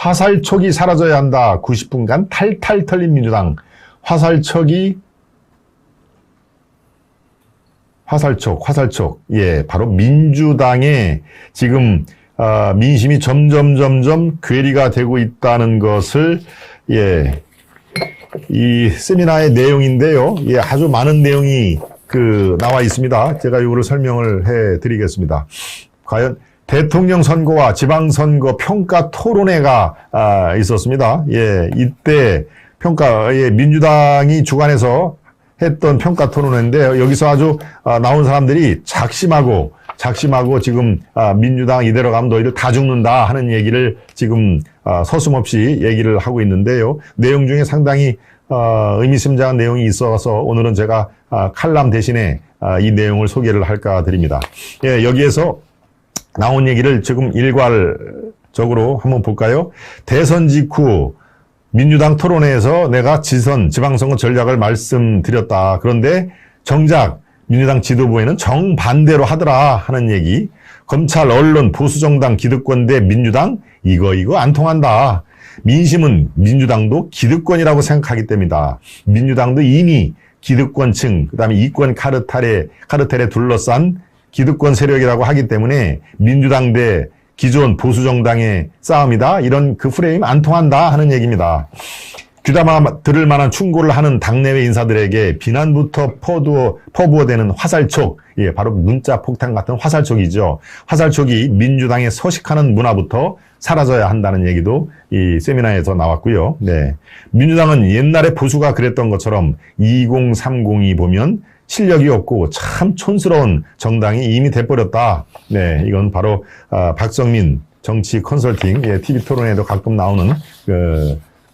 화살촉이 사라져야 한다. 90분간 탈탈 털린 민주당. 화살촉. 예, 바로 민주당의 지금 민심이 점점 괴리가 되고 있다는 것을, 예, 이 세미나의 내용인데요. 예, 아주 많은 내용이 나와 있습니다. 제가 이거를 설명을 해 드리겠습니다. 과연 대통령 선거와 지방선거 평가 토론회가 있었습니다. 예, 이때 민주당이 주관해서 했던 평가 토론회인데, 여기서 아주 나온 사람들이 작심하고 지금 민주당 이대로 가면 너희들 다 죽는다 하는 얘기를 지금 서슴없이 얘기를 하고 있는데요. 내용 중에 상당히 의미심장한 내용이 있어서 오늘은 제가 칼럼 대신에 이 내용을 소개를 할까 드립니다. 예, 여기에서 나온 얘기를 지금 일괄적으로 한번 볼까요? 대선 직후 민주당 토론회에서 내가 지방선거 전략을 말씀드렸다. 그런데 정작 민주당 지도부에는 정반대로 하더라 하는 얘기. 검찰, 언론, 보수정당, 기득권 대 민주당 이거 안 통한다. 민심은 민주당도 기득권이라고 생각하기 때문이다. 민주당도 이미 기득권층, 그다음에 이권 카르텔에 둘러싼 기득권 세력이라고 하기 때문에 민주당 대 기존 보수정당의 싸움이다. 이런 프레임 안 통한다 하는 얘기입니다. 귀담아 들을 만한 충고를 하는 당내외 인사들에게 비난부터 퍼부어대는 화살촉, 예, 바로 문자 폭탄 같은 화살촉이죠. 화살촉이 민주당에 서식하는 문화부터 사라져야 한다는 얘기도 이 세미나에서 나왔고요. 네, 민주당은 옛날에 보수가 그랬던 것처럼 2030이 보면 실력이 없고 참 촌스러운 정당이 이미 돼버렸다. 네, 이건 바로 박성민 정치 컨설팅, 예, TV 토론에도 가끔 나오는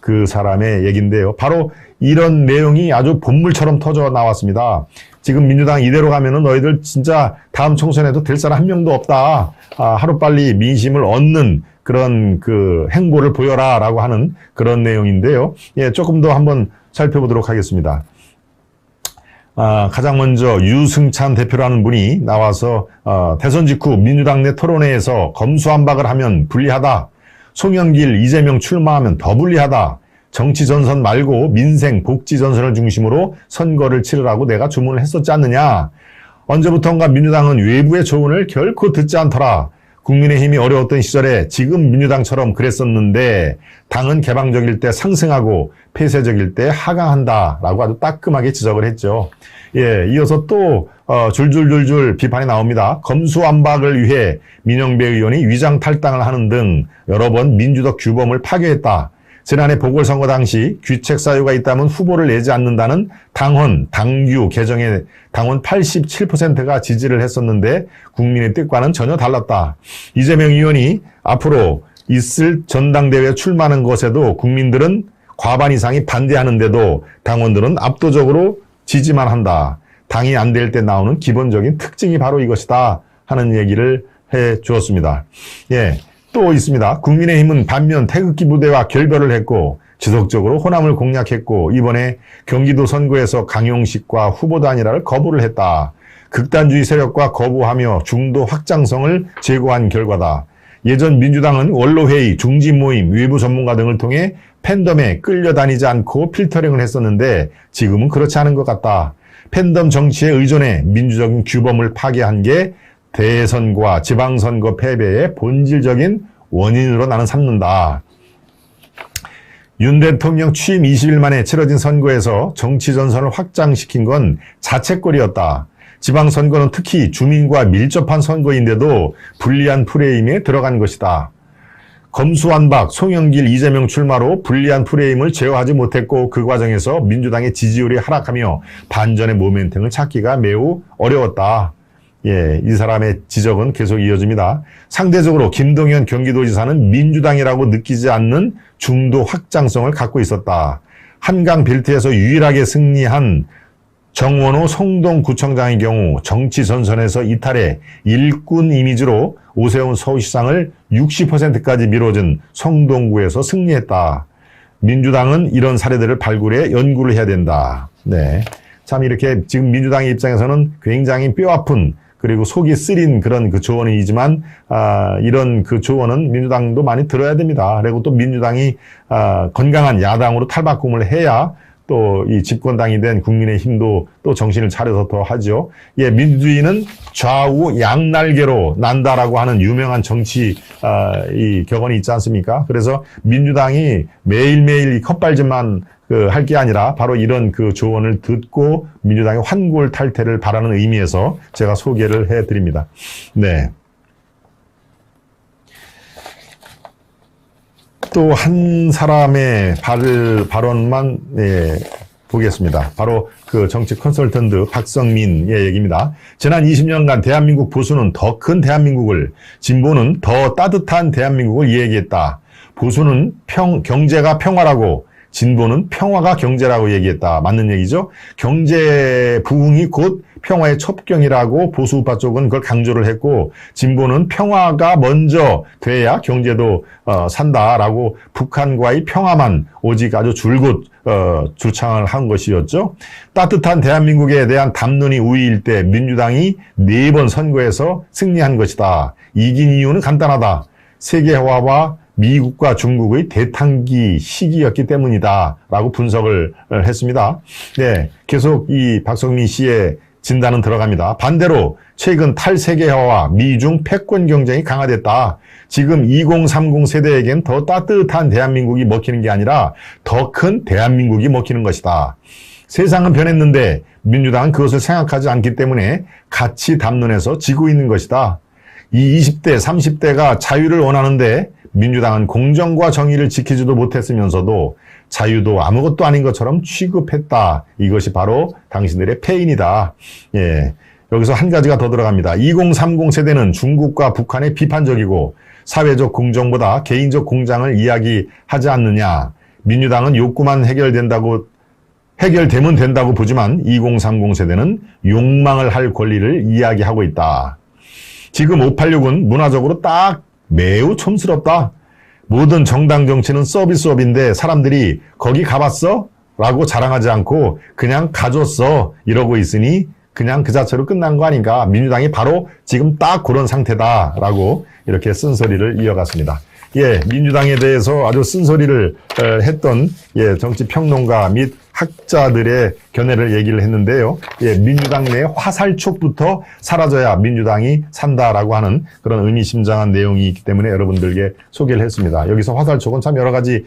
그 사람의 얘기인데요. 바로 이런 내용이 아주 본물처럼 터져 나왔습니다. 지금 민주당 이대로 가면은 너희들 진짜 다음 총선에도 될 사람 한 명도 없다. 하루빨리 민심을 얻는 그런 행보를 보여라라고 하는 그런 내용인데요. 예, 조금 더 한번 살펴보도록 하겠습니다. 가장 먼저 유승찬 대표라는 분이 나와서 대선 직후 민주당 내 토론회에서 검수완박을 하면 불리하다. 송영길, 이재명 출마하면 더 불리하다. 정치 전선 말고 민생, 복지 전선을 중심으로 선거를 치르라고 내가 주문을 했었지 않느냐. 언제부턴가 민주당은 외부의 조언을 결코 듣지 않더라. 국민의힘이 어려웠던 시절에 지금 민주당처럼 그랬었는데 당은 개방적일 때 상승하고 폐쇄적일 때 하강한다라고 아주 따끔하게 지적을 했죠. 예, 이어서 또 줄줄줄줄 비판이 나옵니다. 검수완박을 위해 민영배 의원이 위장 탈당을 하는 등 여러 번 민주적 규범을 파괴했다. 지난해 보궐선거 당시 귀책 사유가 있다면 후보를 내지 않는다는 당규 개정에 당원 87%가 지지를 했었는데 국민의 뜻과는 전혀 달랐다. 이재명 의원이 앞으로 있을 전당대회에 출마하는 것에도 국민들은 과반 이상이 반대하는데도 당원들은 압도적으로 지지만 한다. 당이 안 될 때 나오는 기본적인 특징이 바로 이것이다 하는 얘기를 해 주었습니다. 예. 또 있습니다. 국민의힘은 반면 태극기 부대와 결별을 했고 지속적으로 호남을 공략했고 이번에 경기도 선거에서 강용식과 후보 단일화를 거부를 했다. 극단주의 세력과 거부하며 중도 확장성을 제고한 결과다. 예전 민주당은 원로회의, 중진모임, 외부 전문가 등을 통해 팬덤에 끌려다니지 않고 필터링을 했었는데 지금은 그렇지 않은 것 같다. 팬덤 정치에 의존해 민주적인 규범을 파괴한 게 대선과 지방선거 패배의 본질적인 원인으로 나는 삼는다. 윤 대통령 취임 20일 만에 치러진 선거에서 정치 전선을 확장시킨 건 자책거리였다. 지방선거는 특히 주민과 밀접한 선거인데도 불리한 프레임에 들어간 것이다. 검수완박, 송영길, 이재명 출마로 불리한 프레임을 제어하지 못했고 그 과정에서 민주당의 지지율이 하락하며 반전의 모멘텀을 찾기가 매우 어려웠다. 예, 이 사람의 지적은 계속 이어집니다. 상대적으로 김동연 경기도지사는 민주당이라고 느끼지 않는 중도 확장성을 갖고 있었다. 한강 벨트에서 유일하게 승리한 정원호 성동구청장의 경우 정치 전선에서 이탈해 일꾼 이미지로 오세훈 서울시장을 60%까지 밀어준 성동구에서 승리했다. 민주당은 이런 사례들을 발굴해 연구를 해야 된다. 네, 참 이렇게 지금 민주당의 입장에서는 굉장히 뼈아픈 그리고 속이 쓰린 그런 그 조언이지만 이런 그 조언은 민주당도 많이 들어야 됩니다. 그리고 또 민주당이 건강한 야당으로 탈바꿈을 해야 또 이 집권당이 된 국민의힘도 또 정신을 차려서 더 하죠. 예, 민주주의는 좌우 양날개로 난다라고 하는 유명한 정치 이 격언이 있지 않습니까? 그래서 민주당이 매일매일 이 컵발질만 할 게 아니라 바로 이런 그 조언을 듣고 민주당의 환골탈태를 바라는 의미에서 제가 소개를 해드립니다. 네. 또 한 사람의 발언만 보겠습니다. 바로 그 정치 컨설턴트 박성민의 얘기입니다. 지난 20년간 대한민국 보수는 더 큰 대한민국을, 진보는 더 따뜻한 대한민국을 이야기했다. 보수는 경제가 평화라고, 진보는 평화가 경제라고 얘기했다. 맞는 얘기죠? 경제 부흥이 곧 평화의 첩경이라고 보수 우파 쪽은 그걸 강조를 했고, 진보는 평화가 먼저 돼야 경제도 산다라고 북한과의 평화만 오직 아주 줄곧 주창을 한 것이었죠. 따뜻한 대한민국에 대한 담론이 우위일 때 민주당이 4번 선거에서 승리한 것이다. 이긴 이유는 간단하다. 세계화와 미국과 중국의 대탕기 시기였기 때문이다. 라고 분석을 했습니다. 네, 계속 이 박성민 씨의 진단은 들어갑니다. 반대로 최근 탈세계화와 미중 패권 경쟁이 강화됐다. 지금 2030 세대에겐 더 따뜻한 대한민국이 먹히는 게 아니라 더 큰 대한민국이 먹히는 것이다. 세상은 변했는데 민주당은 그것을 생각하지 않기 때문에 가치 담론에서 지고 있는 것이다. 이 20대, 30대가 자유를 원하는데 민주당은 공정과 정의를 지키지도 못했으면서도 자유도 아무것도 아닌 것처럼 취급했다. 이것이 바로 당신들의 패인이다. 예, 여기서 한 가지가 더 들어갑니다. 2030 세대는 중국과 북한에 비판적이고 사회적 공정보다 개인적 공장을 이야기하지 않느냐. 민주당은 욕구만 해결되면 된다고 보지만 2030 세대는 욕망을 할 권리를 이야기하고 있다. 지금 586은 문화적으로 딱 매우 촌스럽다. 모든 정당 정치는 서비스업인데 사람들이 거기 가봤어? 라고 자랑하지 않고 그냥 가줬어 이러고 있으니 그냥 그 자체로 끝난 거 아닌가. 민주당이 바로 지금 딱 그런 상태다라고 이렇게 쓴소리를 이어갔습니다. 예, 민주당에 대해서 아주 쓴소리를 했던 정치평론가 및 학자들의 견해를 얘기를 했는데요. 예, 민주당 내 화살촉부터 사라져야 민주당이 산다라고 하는 그런 의미심장한 내용이 있기 때문에 여러분들께 소개를 했습니다. 여기서 화살촉은 참 여러 가지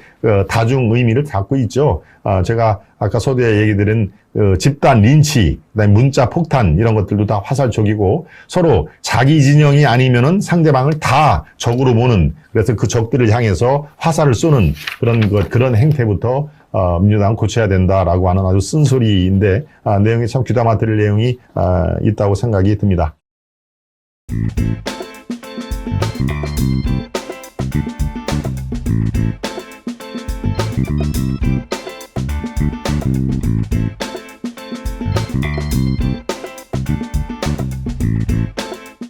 다중 의미를 갖고 있죠. 제가 아까 서두에 얘기 드린 집단 린치, 그다음에 문자 폭탄 이런 것들도 다 화살촉이고 서로 자기 진영이 아니면은 상대방을 다 적으로 보는, 그래서 그 적들을 향해서 화살을 쏘는 그런 행태부터 민주당은 고쳐야 된다라고 하는 아주 쓴소리인데 내용이 참 귀담아 들을 내용이 있다고 생각이 듭니다.